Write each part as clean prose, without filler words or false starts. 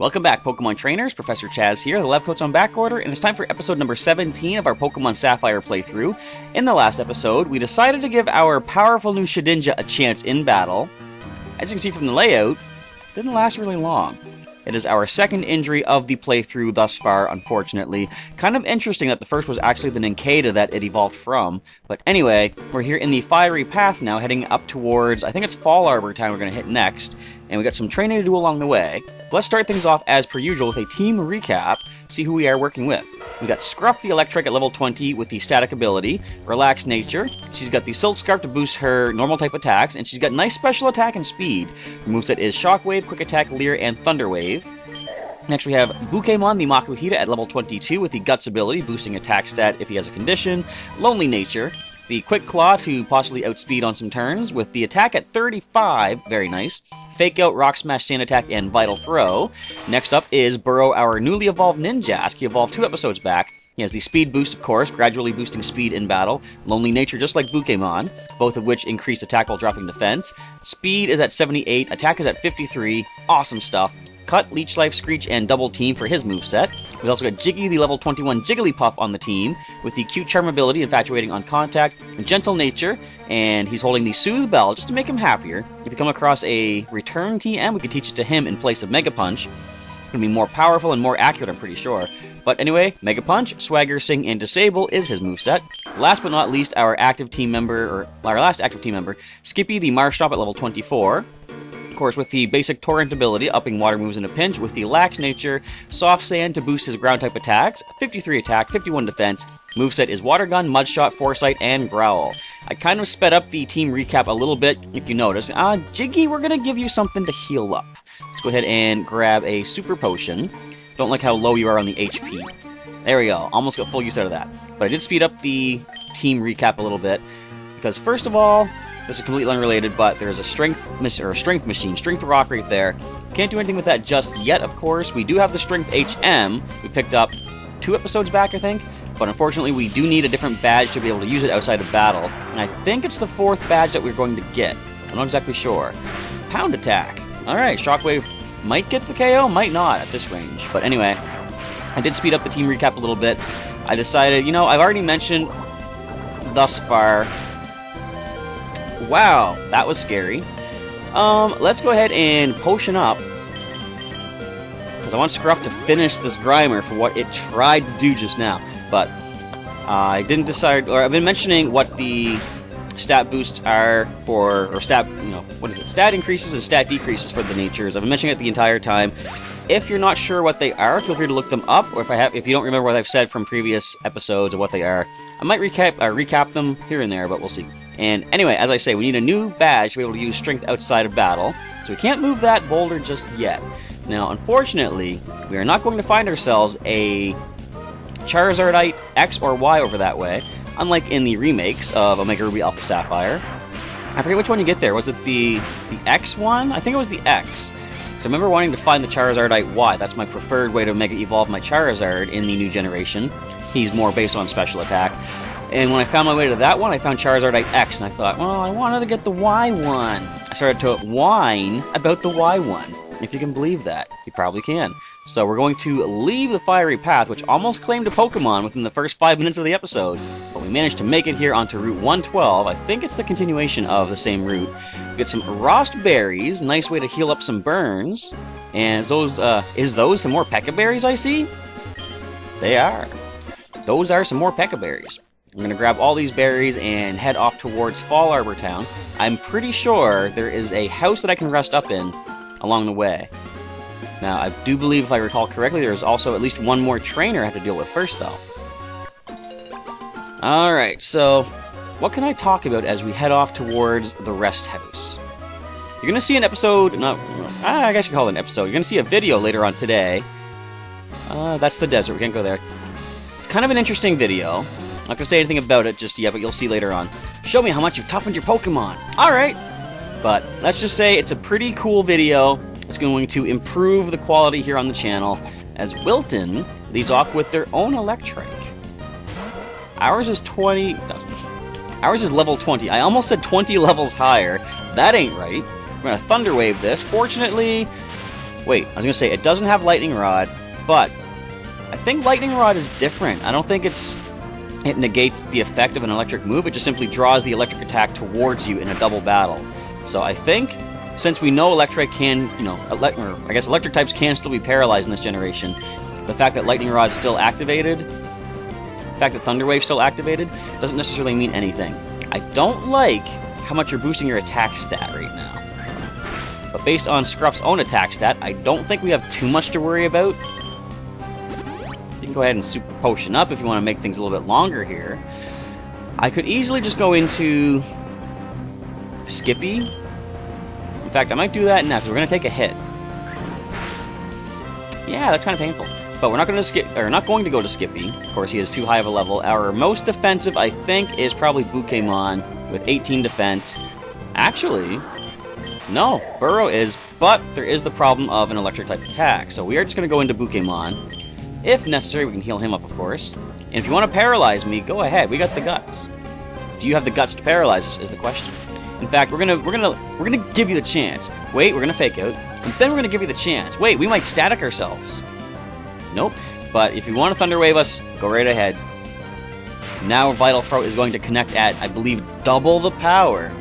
Welcome back, Pokemon Trainers. Professor Chaz here. The lab coat's on back order, and it's time for episode number 17 of our Pokemon Sapphire playthrough. In the last episode, we decided to give our powerful new Shedinja a chance in battle. As you can see from the layout, it didn't last really long. It is our second injury of the playthrough thus far, unfortunately. Kind of interesting that the first was actually the Nincada that it evolved from. But anyway, we're here in the Fiery Path now, heading up towards, I think it's Fall Arbor time we're going to hit next. And we got some training to do along the way. Let's start things off as per usual with a team recap, see who we are working with. We got Scruff the Electric at level 20 with the static ability, Relaxed Nature. She's got the Silk Scarf to boost her normal type attacks, and she's got nice special attack and speed. Her moveset is Shockwave, Quick Attack, Leer, and Thunder Wave. Next we have Pokémon the Makuhita at level 22 with the Guts ability, boosting attack stat if he has a condition, Lonely Nature. The Quick Claw to possibly outspeed on some turns, with the attack at 35, very nice. Fake Out, Rock Smash, Sand Attack, and Vital Throw. Next up is Burrow, our newly evolved Ninjask. He evolved 2 episodes back. He has the Speed Boost, of course, gradually boosting speed in battle. Lonely Nature, just like Pokémon, both of which increase attack while dropping defense. Speed is at 78, attack is at 53, awesome stuff. Cut, Leech Life, Screech, and Double Team for his moveset. We've also got Jiggy, the level 21 Jigglypuff on the team, with the Cute Charm ability, Infatuating on Contact, and Gentle Nature, and he's holding the Soothe Bell just to make him happier. If you come across a Return TM, we can teach it to him in place of Mega Punch. It's going to be more powerful and more accurate, I'm pretty sure. But anyway, Mega Punch, Swagger, Sing, and Disable is his moveset. Last but not least, our last active team member, Skippy, the Marshtomp at level 24. Of course, with the basic Torrent ability, upping water moves in a pinch, with the Lax Nature, Soft Sand to boost his ground-type attacks, 53 attack, 51 defense. Moveset is Water Gun, Mud Shot, Foresight, and Growl. I kind of sped up the team recap a little bit, if you notice. Jiggy, we're going to give you something to heal up. Let's go ahead and grab a Super Potion. Don't like how low you are on the HP. There we go. Almost got full use out of that. But I did speed up the team recap a little bit, because first of all, this is completely unrelated, but there's a strength rock right there. Can't do anything with that just yet, of course. We do have the strength HM. We picked up 2 episodes back, I think. But unfortunately, we do need a different badge to be able to use it outside of battle. And I think it's the 4th badge that we're going to get. I'm not exactly sure. Pound Attack. Alright, Shockwave might get the KO, might not at this range. But anyway, I did speed up the team recap a little bit. I decided, I've already mentioned thus far. Wow, that was scary. Let's go ahead and potion up, because I want Scruff to finish this Grimer for what it tried to do just now. But I didn't decide, or I've been mentioning what the stat boosts are for, or stat increases and stat decreases for the natures. I've been mentioning it the entire time. If you're not sure what they are, feel free to look them up, or if you don't remember what I've said from previous episodes of what they are, I might recap them here and there, but we'll see. And anyway, as I say, we need a new badge to be able to use strength outside of battle, so we can't move that boulder just yet. Now, unfortunately, we are not going to find ourselves a Charizardite X or Y over that way, unlike in the remakes of Omega Ruby Alpha Sapphire. I forget which one you get there. Was it the X one? I think it was the X. So I remember wanting to find the Charizardite Y. That's my preferred way to Mega Evolve my Charizard in the new generation. He's more based on special attack. And when I found my way to that one, I found Charizardite X, and I thought, well, I wanted to get the Y one. I started to whine about the Y one. If you can believe that. You probably can. So we're going to leave the Fiery Path, which almost claimed a Pokemon within the first 5 minutes of the episode, but we managed to make it here onto Route 112. I think it's the continuation of the same route. We get some Rost Berries, nice way to heal up some burns. And is those some more Pekka Berries I see? They are. Those are some more Pekka Berries. I'm going to grab all these berries and head off towards Fall Arbor Town. I'm pretty sure there is a house that I can rest up in along the way. Now, I do believe, if I recall correctly, there's also at least one more trainer I have to deal with first, though. Alright, so what can I talk about as we head off towards the rest house? You're going to see an episode, I guess you call it an episode. You're going to see a video later on today. That's the desert, we can't go there. It's kind of an interesting video. I'm not going to say anything about it just yet, but you'll see later on. Show me how much you've toughened your Pokemon. Alright! But let's just say it's a pretty cool video. It's going to improve the quality here on the channel, as Wilton leads off with their own Electric. Ours is level 20. I almost said 20 levels higher. That ain't right. We're going to Thunder Wave this. Fortunately, Wait, I was gonna say, it doesn't have Lightning Rod, but I think Lightning Rod is different. I don't think it negates the effect of an electric move, it just simply draws the electric attack towards you in a double battle. So I think, since we know Electric can, I guess electric types can still be paralyzed in this generation, the fact that Lightning Rod's still activated, the fact that Thunder Wave's still activated, doesn't necessarily mean anything. I don't like how much you're boosting your attack stat right now. But based on Scruff's own attack stat, I don't think we have too much to worry about. You can go ahead and Super Potion up if you want to make things a little bit longer here. I could easily just go into Skippy. In fact, I might do that now because we're going to take a hit. Yeah, that's kind of painful. But we're not going to go to Skippy. Of course, he is too high of a level. Our most defensive, I think, is probably Pokémon with 18 defense. Actually, no, Burrow is, but there is the problem of an electric type attack. So we are just going to go into Pokémon. If necessary, we can heal him up, of course. And if you want to paralyze me, go ahead. We got the guts. Do you have the guts to paralyze us? Is the question. In fact, we're gonna give you the chance. Wait, we're gonna fake out, and then we're gonna give you the chance. Wait, we might static ourselves. Nope. But if you want to Thunder Wave us, go right ahead. Now Vital Throat is going to connect at, I believe, double the power.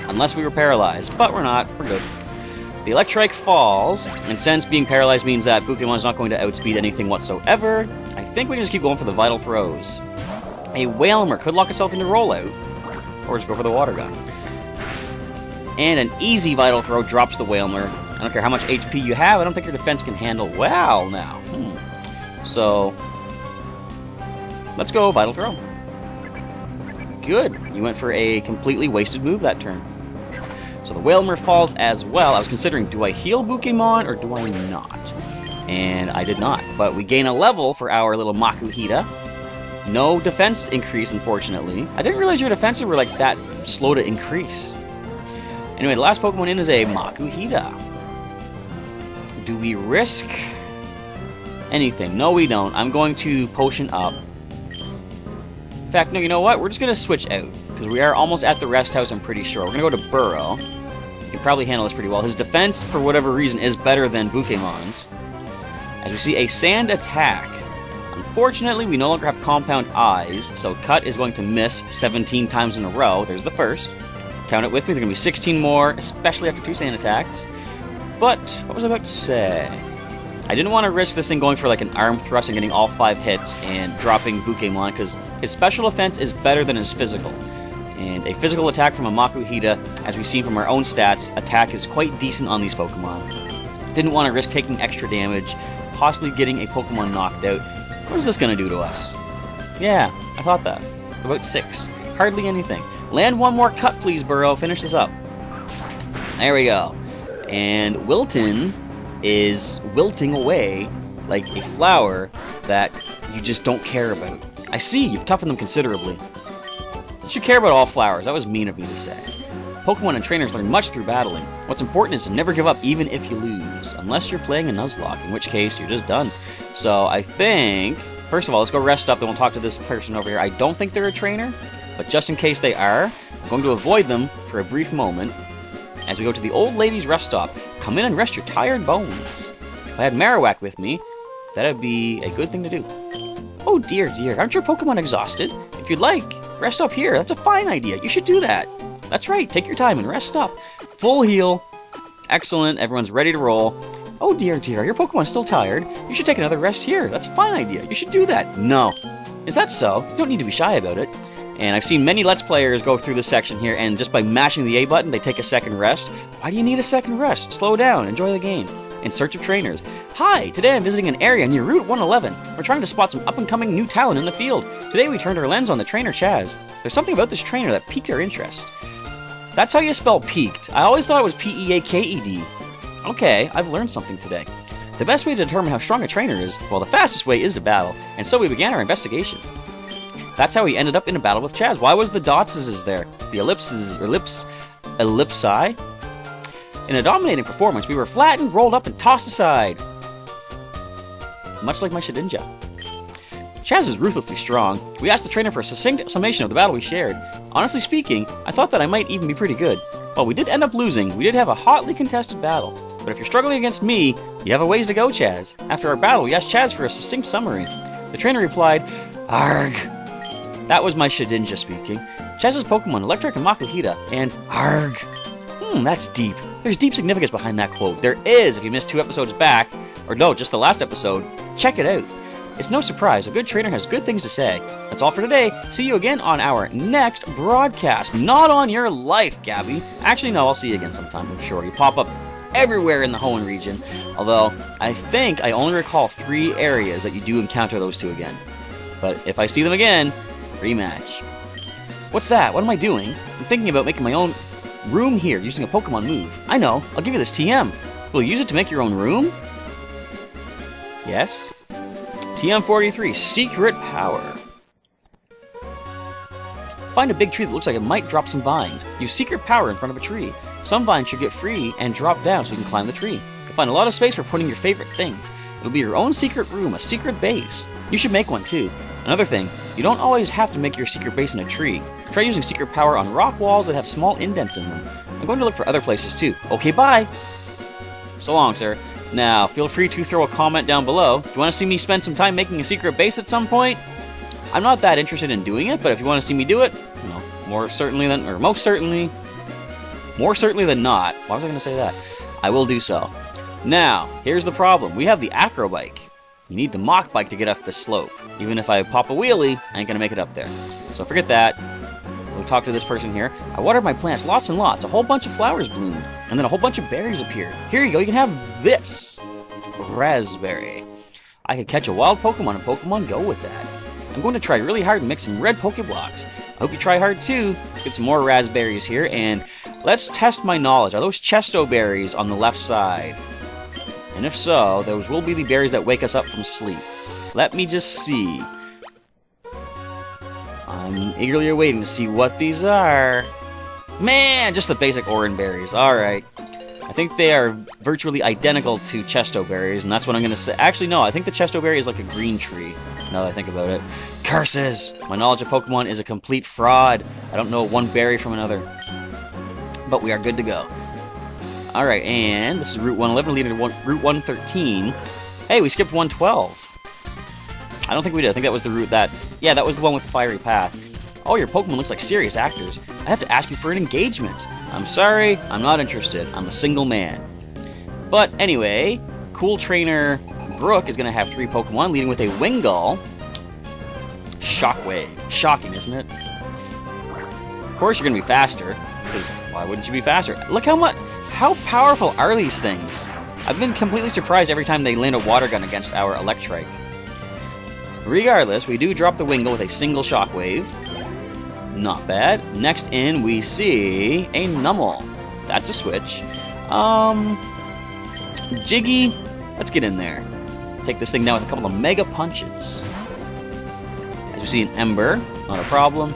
Unless we were paralyzed, but we're not. We're good. The Electrike falls, and since being paralyzed means that Pokémon is not going to outspeed anything whatsoever, I think we can just keep going for the Vital Throws. A Wailmer could lock itself into Rollout, or just go for the Water Gun. And an easy Vital Throw drops the Wailmer. I don't care how much HP you have, I don't think your defense can handle well now. So, let's go Vital Throw. Good. You went for a completely wasted move that turn. So the Wailmer falls as well. I was considering, do I heal Pokémon or do I not? And I did not. But we gain a level for our little Makuhita. No defense increase, unfortunately. I didn't realize your defenses were like that slow to increase. Anyway, the last Pokemon in is a Makuhita. Do we risk anything? No, we don't. I'm going to Potion up. In fact, no, you know what? We're just going to switch out. Because we are almost at the rest house, I'm pretty sure. We're going to go to Burrow. He can probably handle this pretty well. His defense, for whatever reason, is better than Pokemon's. As we see, a Sand attack. Unfortunately, we no longer have Compound Eyes, so Cut is going to miss 17 times in a row. There's the first. Count it with me. There are going to be 16 more, especially after 2 Sand attacks. But, what was I about to say? I didn't want to risk this thing going for like an arm thrust and getting all 5 hits and dropping Pokémon, because his special offense is better than his physical. And a physical attack from a Makuhita, as we've seen from our own stats, attack is quite decent on these Pokemon. Didn't want to risk taking extra damage, possibly getting a Pokemon knocked out. What is this going to do to us? Yeah, I thought that. About 6. Hardly anything. Land one more cut, please, Burrow. Finish this up. There we go. And Wilton is wilting away like a flower that you just don't care about. I see, you've toughened them considerably. You should care about all flowers. That was mean of me to say. Pokemon and trainers learn much through battling. What's important is to never give up even if you lose. Unless you're playing a Nuzlocke, in which case you're just done. So I think, first of all, let's go rest up, then we'll talk to this person over here. I don't think they're a trainer, but just in case they are, I'm going to avoid them for a brief moment as we go to the old lady's rest stop. Come in and rest your tired bones. If I had Marowak with me, that'd be a good thing to do. Oh dear, dear, aren't your Pokemon exhausted? If you'd like, rest up here. That's a fine idea. You should do that. That's right, take your time and rest up. Full heal. Excellent, everyone's ready to roll. Oh dear, dear, your Pokemon's still tired. You should take another rest here. That's a fine idea. You should do that. No. Is that so? You don't need to be shy about it. And I've seen many Let's Players go through this section here, and just by mashing the A button, they take a second rest. Why do you need a second rest? Slow down, enjoy the game. In search of trainers. Hi, today I'm visiting an area near Route 111. We're trying to spot some up-and-coming new talent in the field. Today we turned our lens on the trainer Chaz. There's something about this trainer that piqued our interest. That's how you spell peaked. I always thought it was P-E-A-K-E-D. Okay, I've learned something today. The best way to determine how strong a trainer is, well, the fastest way is to battle, and so we began our investigation. That's how we ended up in a battle with Chaz. Why was the dotses there? The ellipses, ellipsi? In a dominating performance, we were flattened, rolled up, and tossed aside. Much like my Shedinja. Chaz is ruthlessly strong. We asked the trainer for a succinct summation of the battle we shared. Honestly speaking, I thought that I might even be pretty good. While we did end up losing, we did have a hotly contested battle. But if you're struggling against me, you have a ways to go, Chaz. After our battle, we asked Chaz for a succinct summary. The trainer replied, Arg. That was my Shedinja speaking. Chaz's Pokemon, Electric and Makuhita, and Arg. That's deep. There's deep significance behind that quote. There is, if you missed 2 episodes back, or no, just the last episode, check it out. It's no surprise, a good trainer has good things to say. That's all for today. See you again on our next broadcast. Not on your life, Gabby. Actually, no, I'll see you again sometime, I'm sure. You pop up everywhere in the Hoenn region. Although, I think I only recall 3 areas that you do encounter those 2 again. But if I see them again, rematch. What's that? What am I doing? I'm thinking about making my own room here using a Pokemon move. I know. I'll give you this TM. Will you use it to make your own room? Yes. TM43, Secret Power. Find a big tree that looks like it might drop some vines. Use Secret Power in front of a tree. Some vines should get free and drop down so you can climb the tree. You'll find a lot of space for putting your favorite things. It'll be your own secret room, a secret base. You should make one too. Another thing, you don't always have to make your secret base in a tree. Try using Secret Power on rock walls that have small indents in them. I'm going to look for other places too. Okay, bye! So long, sir. Now, feel free to throw a comment down below. Do you want to see me spend some time making a secret base at some point? I'm not that interested in doing it, but if you want to see me do it, you know, most certainly than not. Why was I going to say that? I will do so. Now, here's the problem. We have the Acro Bike. You need the Mach Bike to get up this slope. Even if I pop a wheelie, I ain't going to make it up there. So forget that. We'll talk to this person here. I watered my plants lots and lots. A whole bunch of flowers bloomed. And then a whole bunch of berries appeared. Here you go. You can have this. Raspberry. I could catch a wild Pokemon and Pokemon Go with that. I'm going to try really hard and make some red Pokeblocks. I hope you try hard too. Let's get some more raspberries here. And let's test my knowledge. Are those Chesto berries on the left side? And if so, those will be the berries that wake us up from sleep. Let me just see. I'm eagerly awaiting to see what these are. Man, just the basic Oran berries. Alright. I think they are virtually identical to Chesto berries, and that's what I'm going to say. Actually, no, I think the Chesto berry is like a green tree, now that I think about it. Curses! My knowledge of Pokemon is a complete fraud. I don't know one berry from another. But we are good to go. Alright, and this is Route 111 leading to Route 113. Hey, we skipped 112. I don't think we did. I think that was the route that... Yeah, that was the one with the fiery path. Oh, your Pokemon looks like serious actors. I have to ask you for an engagement. I'm sorry, I'm not interested. I'm a single man. But anyway, cool trainer Brooke is going to have 3 Pokemon, leading with a Wingull. Shockwave. Shocking, isn't it? Of course you're going to be faster, because why wouldn't you be faster? Look how powerful are these things? I've been completely surprised every time they land a water gun against our Electrike. Regardless, we do drop the Wingull with a single Shockwave. Not bad. Next in, we see a Numel. That's a switch. Jiggy, let's get in there. Take this thing down with a couple of Mega Punches. As we see an Ember, not a problem.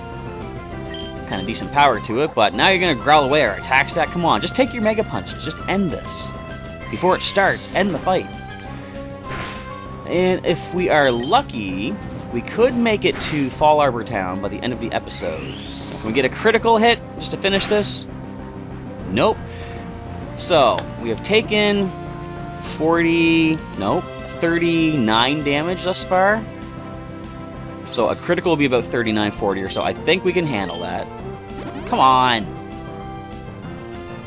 Kind of decent power to it, but now you're going to growl away our attack stat. Come on, just take your Mega Punches. Just end this. Before it starts, end the fight. And if we are lucky, we could make it to Fall Arbor Town by the end of the episode. Can we get a critical hit just to finish this? Nope. So, we have taken 39 damage thus far. So a critical will be about 39, 40 or so. I think we can handle that. Come on.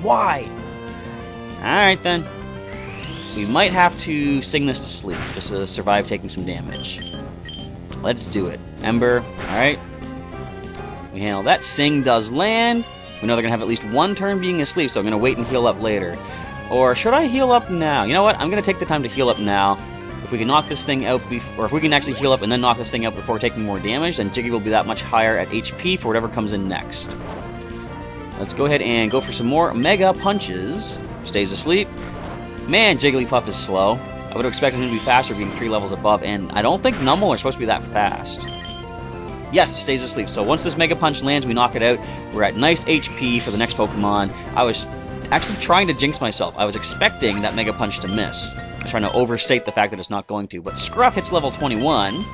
Why? Alright then. We might have to sing this to sleep just to survive taking some damage. Let's do it. Ember, alright. We handle that. Sing does land. We know they're going to have at least one turn being asleep, so I'm going to wait and heal up later. Or should I heal up now? You know what? I'm going to take the time to heal up now. If we can knock this thing out, or if we can actually heal up and then knock this thing out before taking more damage, then Jiggy will be that much higher at HP for whatever comes in next. Let's go ahead and go for some more Mega Punches. Stays asleep. Man, Jigglypuff is slow. I would have expected him to be faster being 3 levels above, and I don't think Numel are supposed to be that fast. Yes, it stays asleep. So once this Mega Punch lands, we knock it out. We're at nice HP for the next Pokemon. I was actually trying to jinx myself. I was expecting that Mega Punch to miss. I was trying to overstate the fact that it's not going to. But Scruff hits level 21.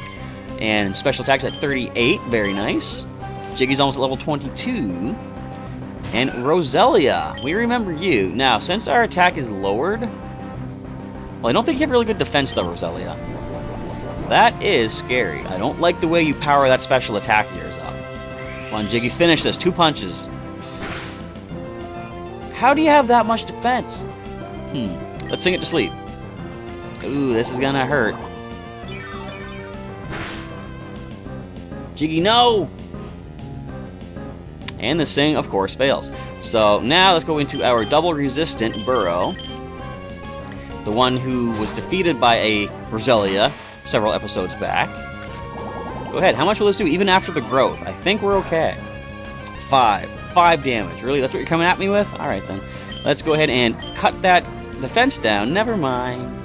And special attacks at 38. Very nice. Jiggy's almost at level 22. And Roselia, we remember you. Now, since our attack is lowered... Well, I don't think you have really good defense, though, Roselia. That is scary. I don't like the way you power that special attack of yours up. Come on, Jiggy, finish this. 2 punches. How do you have that much defense? Let's sing it to sleep. Ooh, this is gonna hurt. Jiggy, no! And the sing, of course, fails. So now let's go into our double resistant Burrow. The one who was defeated by a Roselia several episodes back. Go ahead, how much will this do even after the growth? I think we're okay. 5. 5 damage. Really? That's what you're coming at me with? Alright then. Let's go ahead and cut that defense down. Never mind.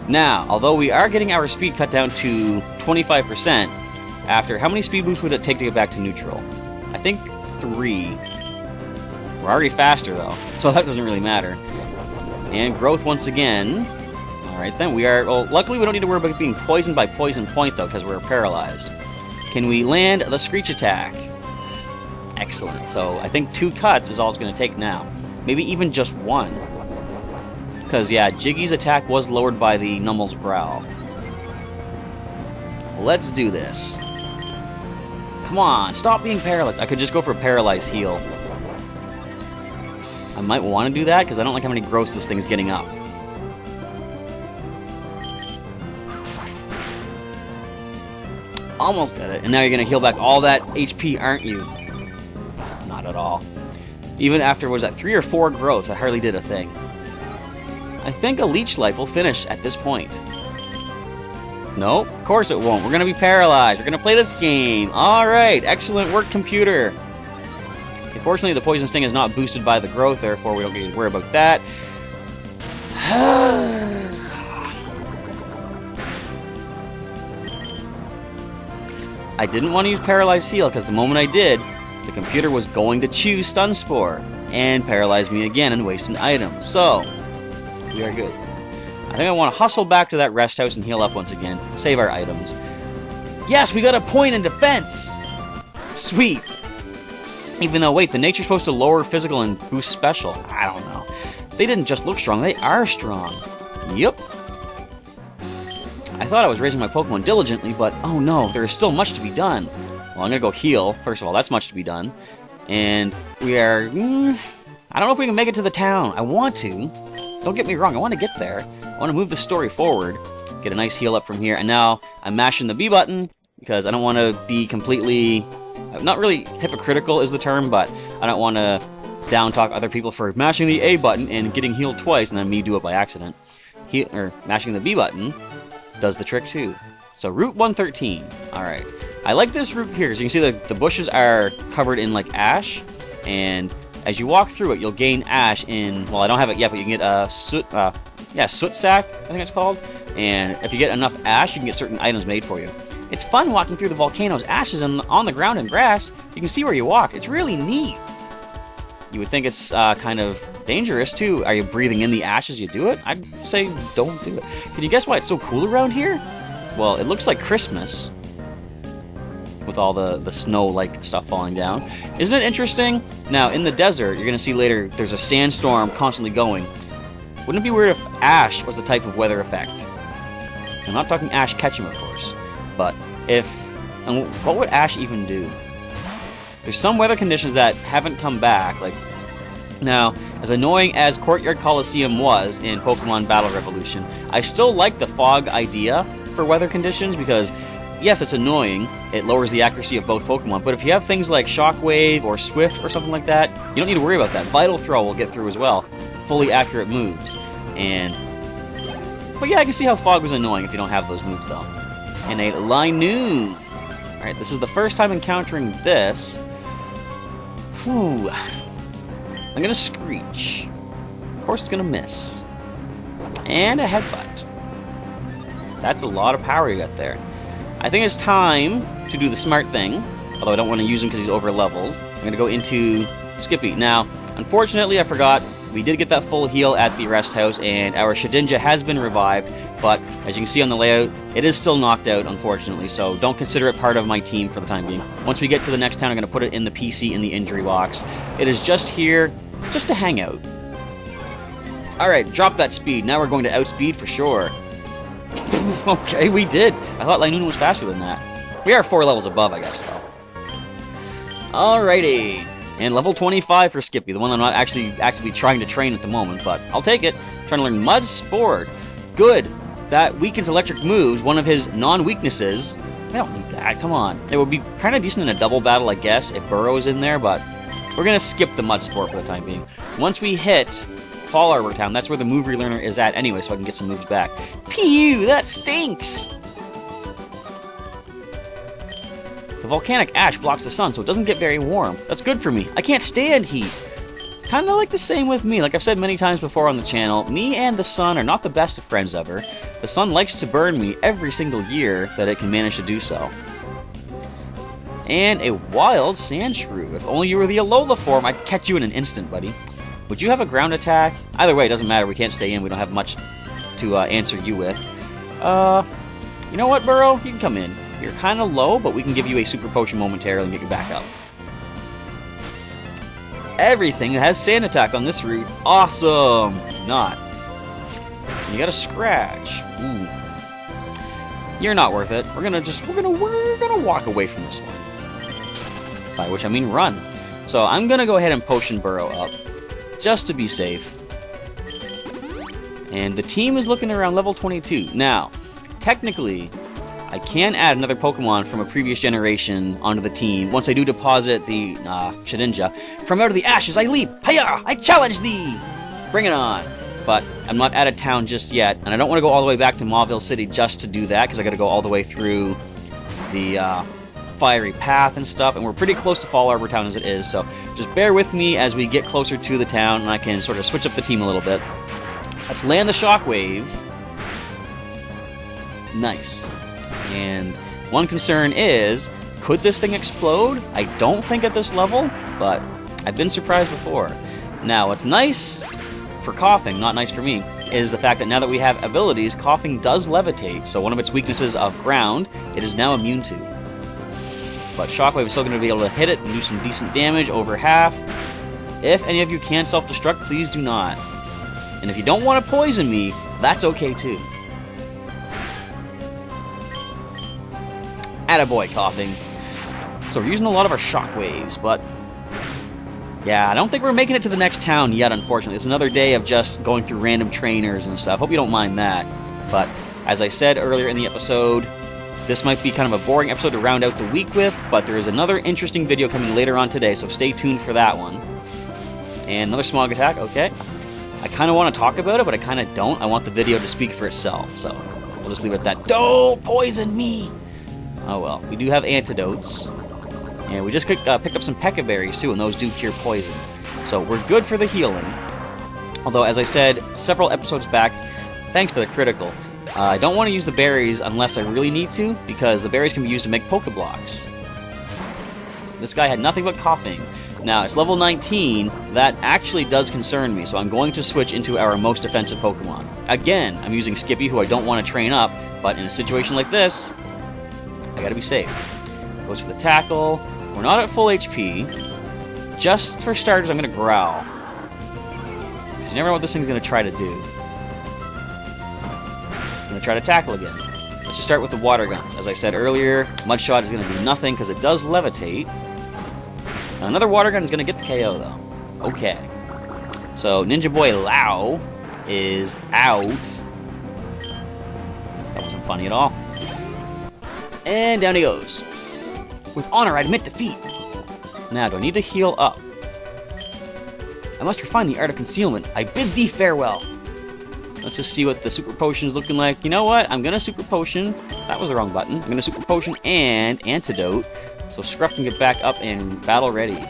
Now, although we are getting our speed cut down to 25%, after how many speed boosts would it take to get back to neutral? I think 3. We're already faster though, so that doesn't really matter. And growth once again. Alright then, we are... Well, luckily we don't need to worry about being poisoned by Poison Point though, because we're paralyzed. Can we land the Screech attack? Excellent. So I think 2 cuts is all it's going to take now. Maybe even just 1. Because, yeah, Jiggy's attack was lowered by the Nummel's Growl. Let's do this. Come on, stop being paralyzed. I could just go for a Paralyzed Heal. I might want to do that, because I don't like how many growths this thing's getting up. Almost got it. And now you're going to heal back all that HP, aren't you? Not at all. Even after, was that 3 or 4 growths, I hardly did a thing. I think a Leech Life will finish at this point. Nope, of course it won't. We're going to be paralyzed. We're going to play this game. Alright, excellent work, computer. Unfortunately, the Poison Sting is not boosted by the growth, therefore we don't need to worry about that. I didn't want to use Paralyzed Heal, because the moment I did, the computer was going to choose Stun Spore and paralyze me again and waste an item. So, we are good. I think I want to hustle back to that rest house and heal up once again. Save our items. Yes, we got a point in defense! Sweet! Even though, wait, the nature's supposed to lower physical and boost special. I don't know. They didn't just look strong, they are strong. Yup. I thought I was raising my Pokemon diligently, but oh no, there is still much to be done. Well, I'm gonna go heal. First of all, that's much to be done. And we are... I don't know if we can make it to the town. I want to. Don't get me wrong, I want to get there. I want to move the story forward, get a nice heal up from here, and now I'm mashing the B button, because I don't want to be completely... Not really hypocritical is the term, but I don't want to down-talk other people for mashing the A button and getting healed twice, and then me do it by accident. Mashing the B button does the trick too. So, Route 113. Alright. I like this route here, because you can see the bushes are covered in, like, ash, and as you walk through it, you'll gain ash in... Well, I don't have it yet, but you can get soot sack, I think it's called. And if you get enough ash, you can get certain items made for you. It's fun walking through the volcano's ashes and on the ground and grass. You can see where you walk. It's really neat. You would think it's kind of dangerous, too. Are you breathing in the ash as you do it? I'd say don't do it. Can you guess why it's so cool around here? Well, it looks like Christmas. With all the snow-like stuff falling down. Isn't it interesting? Now, in the desert, you're going to see later, there's a sandstorm constantly going. Wouldn't it be weird if ash was the type of weather effect? I'm not talking Ash Ketchum, of course. But if... And what would ash even do? There's some weather conditions that haven't come back. Like, now, as annoying as Courtyard Coliseum was in Pokemon Battle Revolution, I still like the fog idea for weather conditions because... Yes, it's annoying. It lowers the accuracy of both Pokemon, but if you have things like Shockwave or Swift or something like that, you don't need to worry about that. Vital Throw will get through as well. Fully accurate moves. But yeah, I can see how Fog was annoying if you don't have those moves, though. And a Linoon. Alright, this is the first time encountering this. Whew. I'm gonna Screech. Of course it's gonna miss. And a Headbutt. That's a lot of power you got there. I think it's time to do the smart thing, although I don't want to use him because he's over-leveled. I'm going to go into Skippy. Now, unfortunately, I forgot, we did get that full heal at the rest house, and our Shedinja has been revived, but as you can see on the layout, it is still knocked out, unfortunately, so don't consider it part of my team for the time being. Once we get to the next town, I'm going to put it in the PC in the injury box. It is just here, just to hang out. Alright, drop that speed. Now we're going to outspeed for sure. Okay, we did. I thought Linoon was faster than that. We are 4 levels above, I guess, though. Alrighty. And level 25 for Skippy, the one I'm not actually actively trying to train at the moment, but I'll take it. Trying to learn Mud Sport. Good. That weakens electric moves, one of his non-weaknesses. I don't need that, come on. It would be kind of decent in a double battle, I guess, if Burrow's in there, but we're going to skip the Mud Sport for the time being. Once we hit Fall Arbor Town, that's where the move relearner is at anyway, so I can get some moves back. Pew! That stinks! The volcanic ash blocks the sun, so it doesn't get very warm. That's good for me. I can't stand heat. Kind of like the same with me. Like I've said many times before on the channel, me and the sun are not the best of friends ever. The sun likes to burn me every single year that it can manage to do so. And a wild Sandshrew. If only you were the Alola form, I'd catch you in an instant, buddy. Would you have a ground attack? Either way, it doesn't matter. We can't stay in. We don't have much to answer you with. You know what, Burrow? You can come in. You're kind of low, but we can give you a Super Potion momentarily and get you back up. Everything that has Sand Attack on this route. Awesome! Not. You got a Scratch. Ooh. You're not worth it. We're gonna walk away from this one. By which I mean run. So I'm gonna go ahead and Potion Burrow up, just to be safe. And the team is looking around level 22. Now, technically, I can add another Pokemon from a previous generation onto the team once I do deposit the Shedinja. From out of the ashes I leap! Hiya! I challenge thee! Bring it on! But I'm not out of town just yet, and I don't want to go all the way back to Mauville City just to do that, because I got to go all the way through the fiery path and stuff, and we're pretty close to Fall Arbor Town as it is, so just bear with me as we get closer to the town, and I can sort of switch up the team a little bit. Let's land the Shockwave. Nice. And one concern is, could this thing explode? I don't think at this level, but I've been surprised before. Now, what's nice for Coughing, not nice for me, is the fact that now that we have abilities, Coughing does levitate, so one of its weaknesses of ground, it is now immune to. But Shockwave is still going to be able to hit it and do some decent damage, over half. If any of you can self-destruct, please do not. And if you don't want to poison me, that's okay too. Attaboy, Coughing. So we're using a lot of our Shockwaves, but yeah, I don't think we're making it to the next town yet, unfortunately. It's another day of just going through random trainers and stuff. Hope you don't mind that. But as I said earlier in the episode, this might be kind of a boring episode to round out the week with, but there is another interesting video coming later on today, so stay tuned for that one. And another Smog Attack, okay. I kind of want to talk about it, but I kind of don't. I want the video to speak for itself, so we'll just leave it at that. Don't poison me! Oh well, we do have antidotes. And we just picked up some Pekka Berries too, and those do cure poison. So we're good for the healing. Although, as I said several episodes back, thanks for the critical. I don't want to use the berries unless I really need to, because the berries can be used to make Pokeblocks. This guy had nothing but Coughing. Now, it's level 19, that actually does concern me, so I'm going to switch into our most defensive Pokemon. Again, I'm using Skippy, who I don't want to train up, but in a situation like this, I gotta be safe. Goes for the tackle. We're not at full HP. Just for starters, I'm gonna Growl. You never know what this thing's gonna try to do. I'm gonna try to tackle again. Let's just start with the Water Guns. As I said earlier, Mud Shot is gonna do nothing because it does levitate. Now, another Water Gun is gonna get the KO though. Okay. So Ninja Boy Lao is out. That wasn't funny at all. And down he goes. With honor, I admit defeat. Now, do I need to heal up? I must refine the art of concealment. I bid thee farewell. Let's just see what the Super Potion is looking like. You know what? I'm going to Super Potion. That was the wrong button. I'm going to Super Potion and Antidote. So Scruff can get back up and battle ready.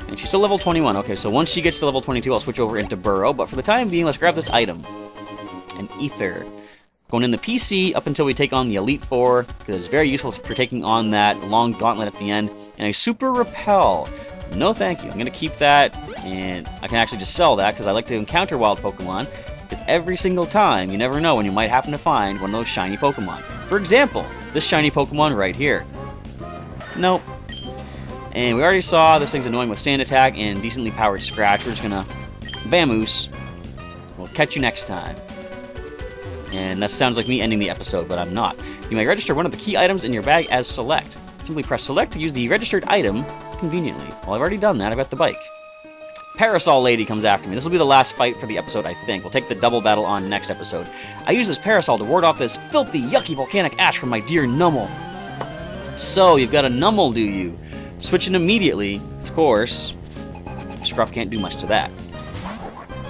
And she's still level 21. Okay, so once she gets to level 22, I'll switch over into Burrow. But for the time being, let's grab this item. An Ether. Going in the PC up until we take on the Elite Four, because it's very useful for taking on that long gauntlet at the end. And a Super Repel. No thank you. I'm going to keep that, and I can actually just sell that, because I like to encounter wild Pokemon. because every single time, you never know when you might happen to find one of those shiny Pokemon. For example, this shiny Pokemon right here. Nope. And we already saw this thing's annoying with Sand Attack and decently powered Scratch. We're just gonna vamoose. We'll catch you next time. And that sounds like me ending the episode, but I'm not. You may register one of the key items in your bag as Select. Simply press Select to use the registered item conveniently. Well, I've already done that. I've got the bike. Parasol Lady comes after me. This will be the last fight for the episode, I think. We'll take the double battle on next episode. I use this Parasol to ward off this filthy, yucky volcanic ash from my dear Numel. So, you've got a Numel, do you? Switching immediately, of course. Scruff can't do much to that.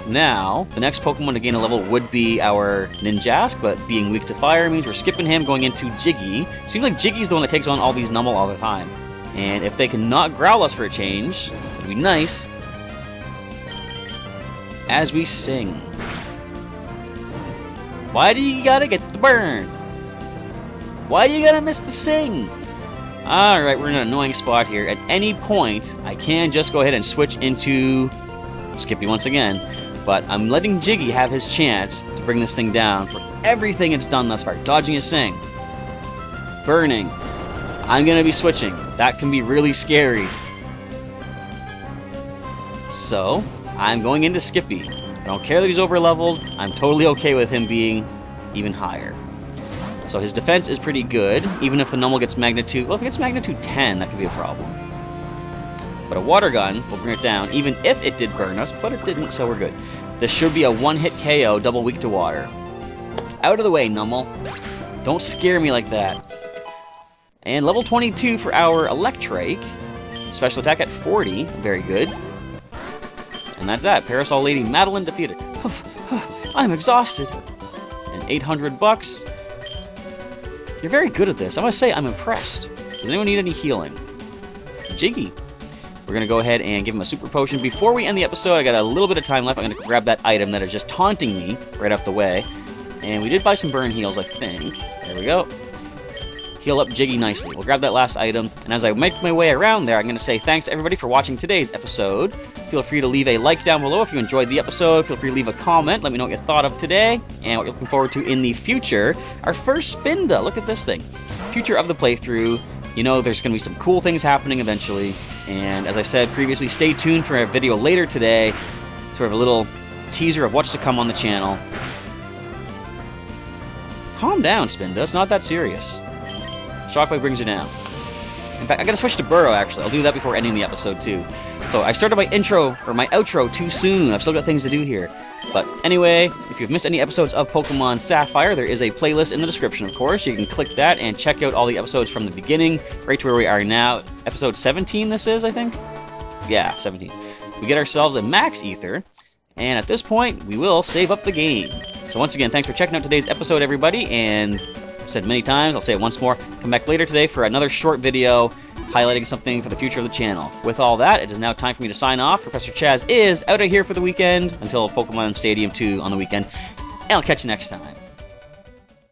Now, the next Pokemon to gain a level would be our Ninjask, but being weak to fire means we're skipping him, going into Jiggy. Seems like Jiggy's the one that takes on all these Numel all the time. And if they can not growl us for a change, it'd be nice. As we sing. Why do you gotta get the burn? Why do you gotta miss the sing? Alright, we're in an annoying spot here. At any point, I can just go ahead and switch into Skippy once again. But I'm letting Jiggy have his chance to bring this thing down for everything it's done thus far. Dodging a sing. Burning. I'm gonna be switching. That can be really scary. So, I'm going into Skippy. I don't care that he's over-leveled. I'm totally okay with him being even higher. So his defense is pretty good, even if the Numel gets magnitude... Well, if it gets magnitude 10, that could be a problem. But a Water Gun will bring it down, even if it did burn us, but it didn't, so we're good. This should be a one-hit KO, double weak to water. Out of the way, Numel. Don't scare me like that. And level 22 for our Electrike. Special attack at 40. Very good. And that's that. Parasol Lady Madeline defeated. I'm exhausted. And 800 bucks. You're very good at this. I must say, I'm impressed. Does anyone need any healing? Jiggy. We're going to go ahead and give him a super potion. Before we end the episode, I got a little bit of time left. I'm going to grab that item that is just taunting me right out the way. And we did buy some burn heals, I think. There we go. Heal up Jiggy nicely. We'll grab that last item. And as I make my way around there, I'm going to say thanks to everybody for watching today's episode. Feel free to leave a like down below if you enjoyed the episode. Feel free to leave a comment. Let me know what you thought of today and what you're looking forward to in the future. Our first Spinda. Look at this thing. Future of the playthrough. You know there's going to be some cool things happening eventually. And as I said previously, stay tuned for a video later today. Sort of a little teaser of what's to come on the channel. Calm down, Spinda. It's not that serious. Shockwave brings you down. In fact, I gotta switch to Burrow, actually. I'll do that before ending the episode, too. So, I started my intro, or my outro, too soon. I've still got things to do here. But anyway, if you've missed any episodes of Pokemon Sapphire, there is a playlist in the description, of course. You can click that and check out all the episodes from the beginning, right to where we are now. Episode 17, this is, I think? Yeah, 17. We get ourselves a Max Ether, and at this point, we will save up the game. So once again, thanks for checking out today's episode, everybody, and I've said many times, I'll say it once more, come back later today for another short video highlighting something for the future of the channel. With all that, it is now time for me to sign off. Professor Chaz is out of here for the weekend until Pokemon Stadium 2 on the weekend, and I'll catch you next time.